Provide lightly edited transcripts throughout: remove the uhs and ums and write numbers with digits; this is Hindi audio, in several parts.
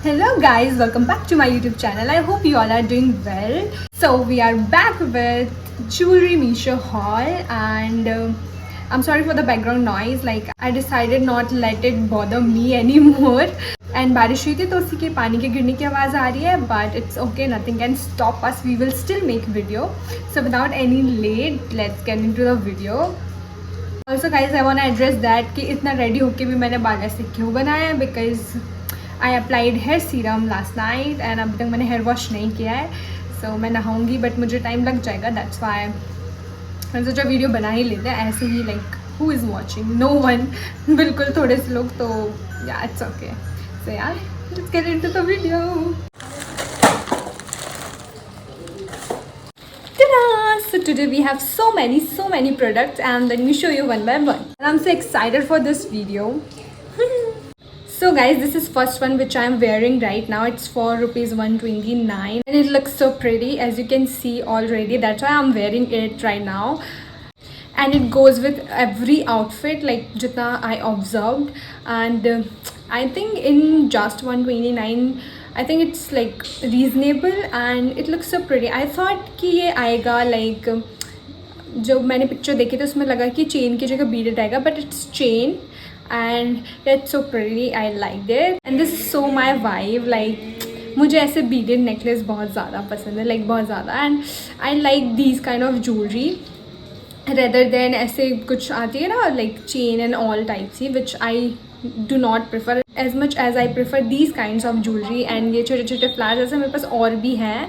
Hello guys, welcome back to my YouTube channel. I hope you all are doing well. So we are back with Jewelry Meesho haul and I'm sorry for the background noise. Like I decided not to let it bother me anymore. And बारिश हुई थी तो उसी के पानी के गिरने की आवाज़ आ रही है. But it's okay, nothing can stop us. We will still make video. So without any late, let's get into the video. Also guys, I want to address that कि इतना ready होके भी मैंने बाल ऐसे क्यों बनाया है because I applied hair serum last night and अभी तक मैंने हेयर वॉश नहीं किया है. So मैं नहाऊंगी बट मुझे टाइम लग जाएगा. That's why मैंने सोचा वीडियो बना ही लेते हैं ऐसे ही. like who is watching? No one. बिल्कुल थोड़े से लोग तो yeah, it's okay. So yeah, let's get into the video. Ta-da! So today we have so many products and let me show you one by one. And I'm so excited for this video. So guys, this is first one which I am wearing right now. It's for rupees 129 and it looks so pretty as you can see already. That's why I'm wearing it right now. And it goes with every outfit like jitna I observed. And I think in just 129, I think it's like reasonable and it looks so pretty. I thought कि ये आएगा like जो मैंने पिक्चर देखी थी उसमें लगा कि चेन की जगह बीडेड आएगा, but it's chain. And it's so pretty. I liked it and this is so my vibe. like मुझे ऐसे beaded necklace बहुत ज़्यादा पसंद है, like बहुत ज़्यादा. And I like these kind of jewelry rather than ऐसे कुछ आती है ना like chain and all types he, which I do not prefer as much as I prefer these kinds of jewelry. And ये छोटे छोटे flowers ऐसे मेरे पास और भी हैं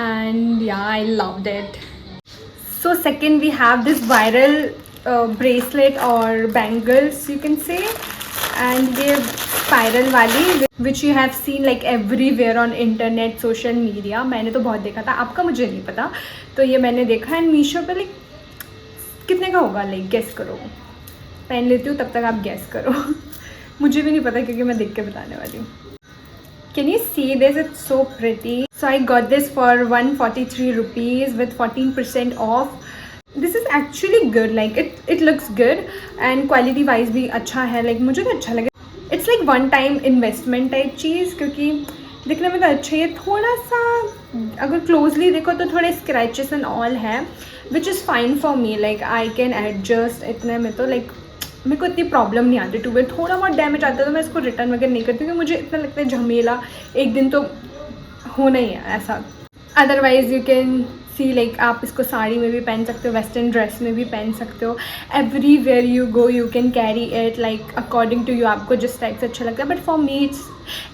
and yeah, I loved it. So second we have this viral bracelet or bangles you can say, and ये spiral वाली which you have seen like everywhere on internet, social media. मैंने तो बहुत देखा था, आपका मुझे नहीं पता. तो ये मैंने देखा है मीशो पे. like कितने का होगा like guess करो. पहन लेती हूँ तब तक आप guess करो. मुझे भी नहीं पता क्योंकि मैं देख के बताने वाली हूँ. Can you see this? It's so pretty. So I got this for 143 rupees with 14% off. This is actually good. like it looks good and quality wise भी अच्छा है. like मुझे तो अच्छा लगा. It's like one time investment type चीज़ क्योंकि दिखने में तो अच्छा है. थोड़ा सा अगर closely देखो तो थोड़े scratches and all है which is fine for me. like I can adjust. इतने में तो like मेरे को इतनी प्रॉब्लम नहीं आती. टू वे थोड़ा बहुत डैमेज आता है तो मैं इसको रिटर्न वगैरह नहीं करती क्योंकि मुझे इतना लगता है झमेला एक दिन तो होना ही है ऐसा. Otherwise you can see like आप इसको साड़ी में भी पहन सकते हो, वेस्टर्न ड्रेस में भी पहन सकते हो. Everywhere you go you can carry it like according to you, आपको जिस टाइप से अच्छा लगता है. But for me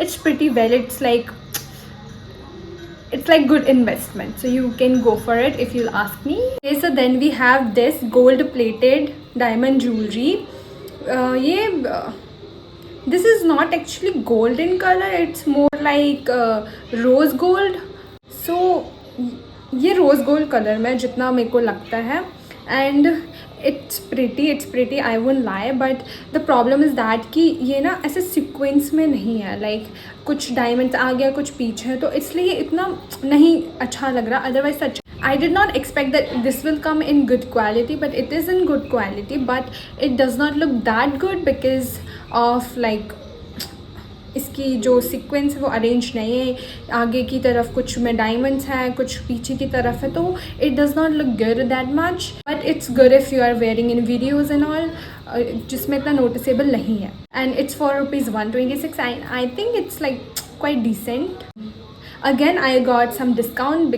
it's pretty well. it's like good investment, so you can go for it if you'll ask me. Okay, so then we have this gold plated diamond jewelry. This is not actually gold in color, it's more like rose gold. So ये रोज़ गोल्ड कलर में जितना मेरे को लगता है. And it's pretty I won't lie. But the problem is that कि ये ना ऐसे सीक्वेंस में नहीं है. लाइक कुछ डायमंड्स आ गया कुछ पीछे, तो इसलिए इतना नहीं अच्छा लग रहा. अदरवाइज अच्छा. I did not expect that this will come in good quality, but it is in good quality, but it does not look that good because of like इसकी जो सीक्वेंस है वो अरेंज नहीं है. आगे की तरफ कुछ में डायमंड्स हैं कुछ पीछे की तरफ है, तो it does not look good that much. But it's good if you are wearing in videos and all, जिसमें इतना नोटिसेबल नहीं है. And it's for rupees 126. I think it's like quite decent. Again, I got some discount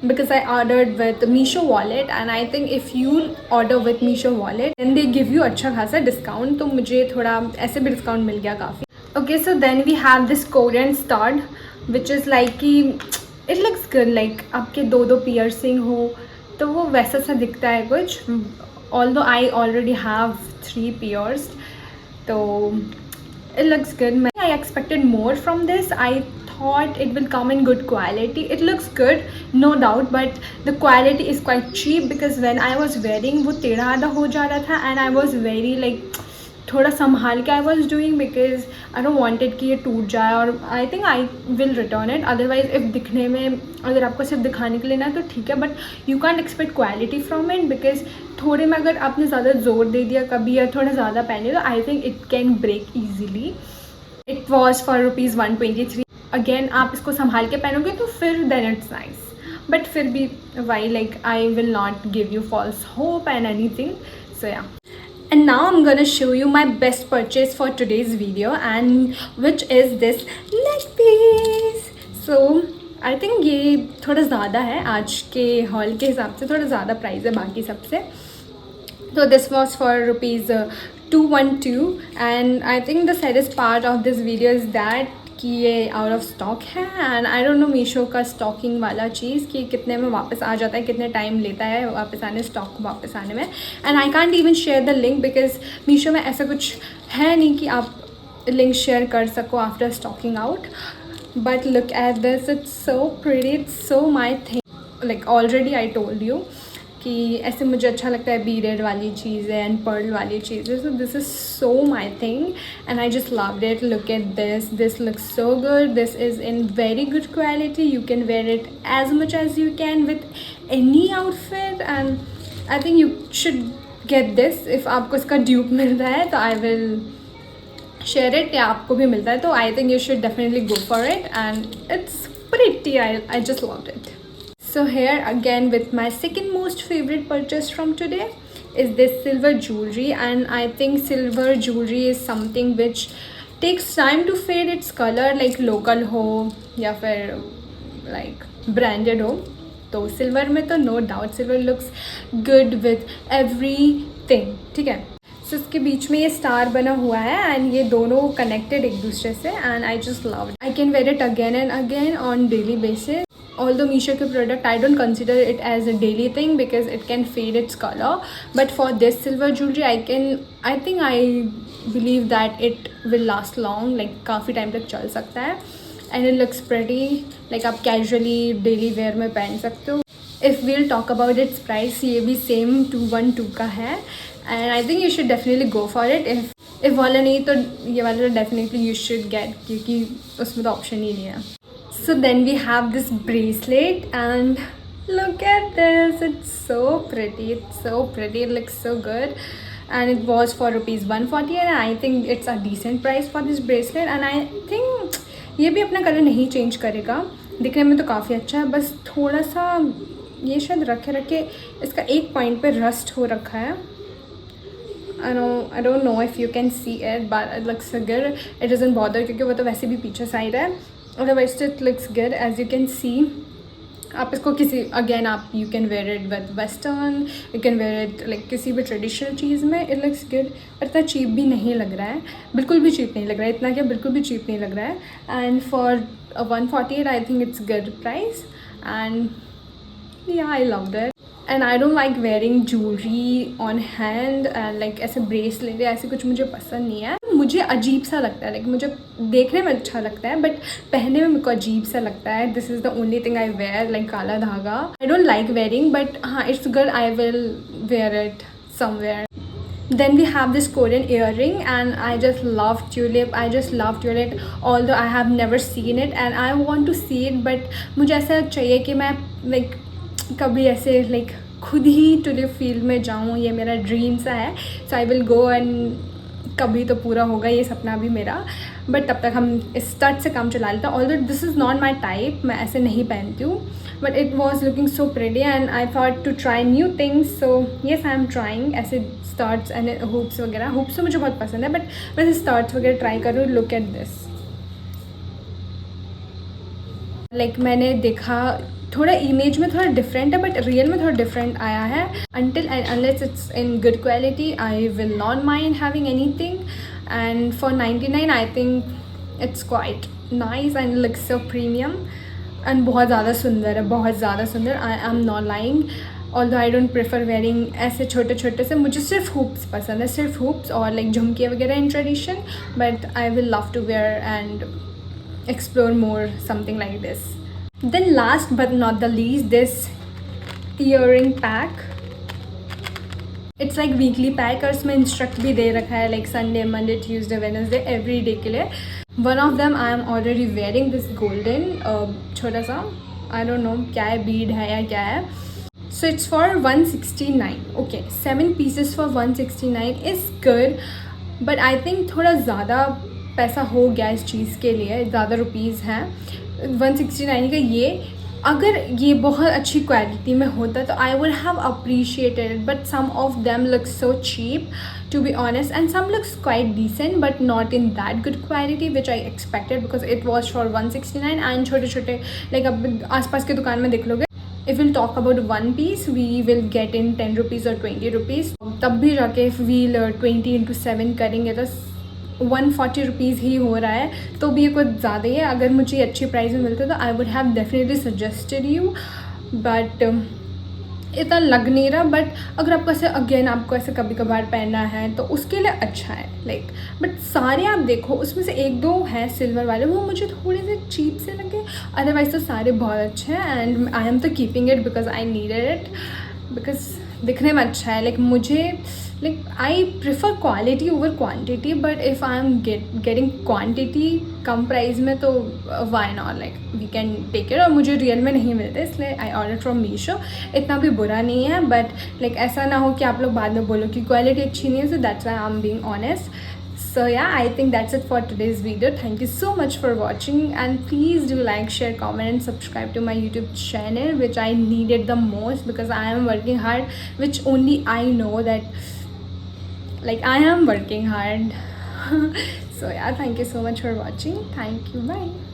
because I ordered with Meesho wallet, and I think if you order with Meesho wallet then they give you अच्छा खासा discount. तो मुझे थोड़ा ऐसे भी discount मिल गया काफ़ी. Okay, so then we have this Korean stud which is like कि it looks good. like आपके दो piercing हो तो वो वैसा सा दिखता है कुछ. Although I already have 3 pierced, तो it looks good. I expected more from this. I thought it will come in good quality. It looks good, no doubt, but the quality is quite cheap because when I was wearing वो टेढ़ा आधा हो जा रहा था and I was very like थोड़ा संभाल के I was doing because I don't wanted कि ये टूट जाए. और I think I will return it. Otherwise if दिखने में अगर आपको सिर्फ दिखाने के लिए ना तो ठीक है, but you can't expect quality from it because थोड़े में अगर आपने ज़्यादा जोर दे दिया कभी या थोड़ा ज़्यादा पहने तो I think it can break easily. It was for rupees 123. Again आप इसको संभाल के पहनोगे तो फिर देन इट्स नाइस, बट फिर भी why like I will not give you false hope and anything. So yeah. And now I'm gonna show you my best purchase for today's video, and which is this neck piece. So I think ये थोड़ा ज़्यादा है आज के हॉल के हिसाब से, थोड़ा ज़्यादा प्राइस है बाकी सबसे. So this was for rupees 212 and I think the saddest part of this video is that कि ये आउट ऑफ स्टॉक है. And I don't know Meesho का स्टॉकिंग वाला चीज़ कि कितने में वापस आ जाता है, कितने टाइम लेता है वापस आने, स्टॉक वापस आने में. And I can't even share the link because Meesho में ऐसा कुछ है नहीं कि आप लिंक शेयर कर सको after stocking out. But look at this, it's so pretty, it's so my thing. Like already I told you कि ऐसे मुझे अच्छा लगता है बीडेड वाली चीज़ें एंड पर्ल वाली चीज़ें. So this is so my thing and I just loved it. Look at this looks so good. This is in very good quality. You can wear it as much as you can with any outfit and I think you should get this. If आपको इसका ड्यूप मिल रहा है तो आई विल शेयर इट, या आपको भी मिलता है तो आई think you should definitely go for it and it's pretty. I just loved it. So here again with my second most favorite purchase from today is this silver jewelry, and I think silver jewelry is something which takes time to fade its color, like local हो या फिर like branded हो. तो silver में तो no doubt silver looks good with everything. ठीक है. So इसके बीच में ये स्टार बना हुआ है एंड ये दोनों कनेक्टेड एक दूसरे से and I just love it. I can wear it again and again on daily basis. Although Meesho के product I don't consider it as a daily thing because it can fade its color, but for this silver jewelry I think I believe that it will last long, like काफ़ी टाइम तक चल सकता है and it looks pretty, like आप casually daily wear में पहन सकते हो. If we'll talk about its price, ये भी same 212 का है and I think you should definitely go for it. if वाला नहीं तो ये वाला तो definitely you should get, क्योंकि उसमें तो option ही नहीं है. So then we have this bracelet and look at this, it's so pretty, it looks so good and it was for rupees 140 and I think it's a decent price for this bracelet and I think ये भी अपना कलर नहीं चेंज करेगा. दिखने में तो काफ़ी अच्छा है, बस थोड़ा सा ये शायद रखे इसका एक पॉइंट पे रस्ट हो रखा है. I don't know if you can see it but it looks so good. It doesn't bother क्योंकि वो तो वैसे भी पीछे साइड है. Otherwise it looks good as you can see. आप इसको किसी अगेन आप you can wear it with western, you can wear it like किसी भी ट्रेडिशनल चीज़ में. इट लुक्स गुड और इतना चीप भी नहीं लग रहा है, बिल्कुल भी चीप नहीं लग रहा है. इतना क्या बिल्कुल भी चीप नहीं लग रहा है and for 148 I think it's good price and yeah I love that. And I don't like wearing jewellery on hand and like ऐसे ब्रेसलेट ऐसे कुछ मुझे पसंद नहीं है. मुझे अजीब सा लगता है, लाइक मुझे देखने में अच्छा लगता है बट पहनने में मेरे को अजीब सा लगता है. This is the only thing I wear, like kala dhaga. I don't like wearing but हाँ it's good, I will wear it somewhere. Then we have this Korean earring and I just love tulip. Although I have never seen it and I want to see it, but मुझे ऐसा चाहिए कि मैं like कभी ऐसे like खुद ही टुलिप फील्ड में जाऊँ. ये मेरा ड्रीम सा है. सो आई विल गो एंड कभी तो पूरा होगा ये सपना भी मेरा. बट तब तक हम इस स्टड से काम चला लेते हैं. Although this is not my type, मैं ऐसे नहीं पहनती हूँ but it was looking so pretty and I thought to try new things. So yes I am trying ऐसे स्टड्स एंड हुप्स वगैरह. हुप्स तो मुझे बहुत पसंद है बट मैं ऐसे स्टड्स वगैरह ट्राई करूँ. Look at this. लाइक मैंने देखा थोड़ा इमेज में थोड़ा डिफरेंट है बट रियल में थोड़ा डिफरेंट आया है. until and unless it's in good quality I will not mind having anything and for 99 I think it's quite nice and looks so premium and बहुत ज़्यादा सुंदर है, बहुत ज़्यादा सुंदर. I am not lying. although I don't prefer wearing ऐसे छोटे छोटे से, मुझे सिर्फ हुप्स पसंद है, सिर्फ हुप्स और लाइक झुमके वगैरह in tradition. But I will love to wear and explore more something like this. Then last but not the least, this earring pack. It's like weekly pack और इसमें इंस्ट्रक्ट भी दे रखा है like Sunday, Monday, Tuesday, Wednesday every day के लिए. One of them I am already wearing this golden छोटा सा I don't know क्या है, bead है या क्या है. So it's for 169. Okay, 7 pieces for 169 is good but I think थोड़ा ज़्यादा पैसा हो गया इस चीज़ के लिए, ज़्यादा रुपीज़ हैं 169 का। ये अगर ये बहुत अच्छी क्वालिटी में होता तो I would have appreciated, but some of them look so cheap to be honest, and some looks quite decent but not in that good quality which I expected because it was for 169 and छोटे छोटे like अब आसपास के दुकान में देख लोगे, if we'll talk about one piece we will get in 10 rupees or 20 rupees, तब भी जाके if we'll 20 into 7 करेंगे तो 140 रुपीज़ ही हो रहा है, तो भी ये कुछ ज़्यादा ही है। अगर मुझे अच्छी प्राइस में मिलता तो I would have definitely suggested you, but इतना लग नहीं रहा। बट अगर आपको ऐसे अगेन आपको ऐसे कभी कभार पहनना है तो उसके लिए अच्छा है लाइक। बट सारे आप देखो उसमें से एक दो हैं सिल्वर वाले, वो मुझे थोड़े से चीप से लगे, अदरवाइज तो सारे बहुत अच्छे हैं एंड आई एम तो keeping it because I needed it, because दिखने में अच्छा है। लाइक मुझे like I prefer quality over quantity, but if I am getting quantity कम प्राइस में तो why not, like we can take it. और मुझे रियल में नहीं मिलते इसलिए आई ऑर्डर फ्रॉम मीशो। इतना भी बुरा नहीं है, बट लाइक ऐसा ना हो कि आप लोग बाद में बोलो कि क्वालिटी अच्छी नहीं है, so that's why I am being honest. So yeah, I think that's it for today's video. Thank you so much for watching, and please do like, share, comment and subscribe to my YouTube channel, which I needed the most because I am working hard, which only I know that like I am working hard. So yeah, thank you so much for watching. Thank you, bye.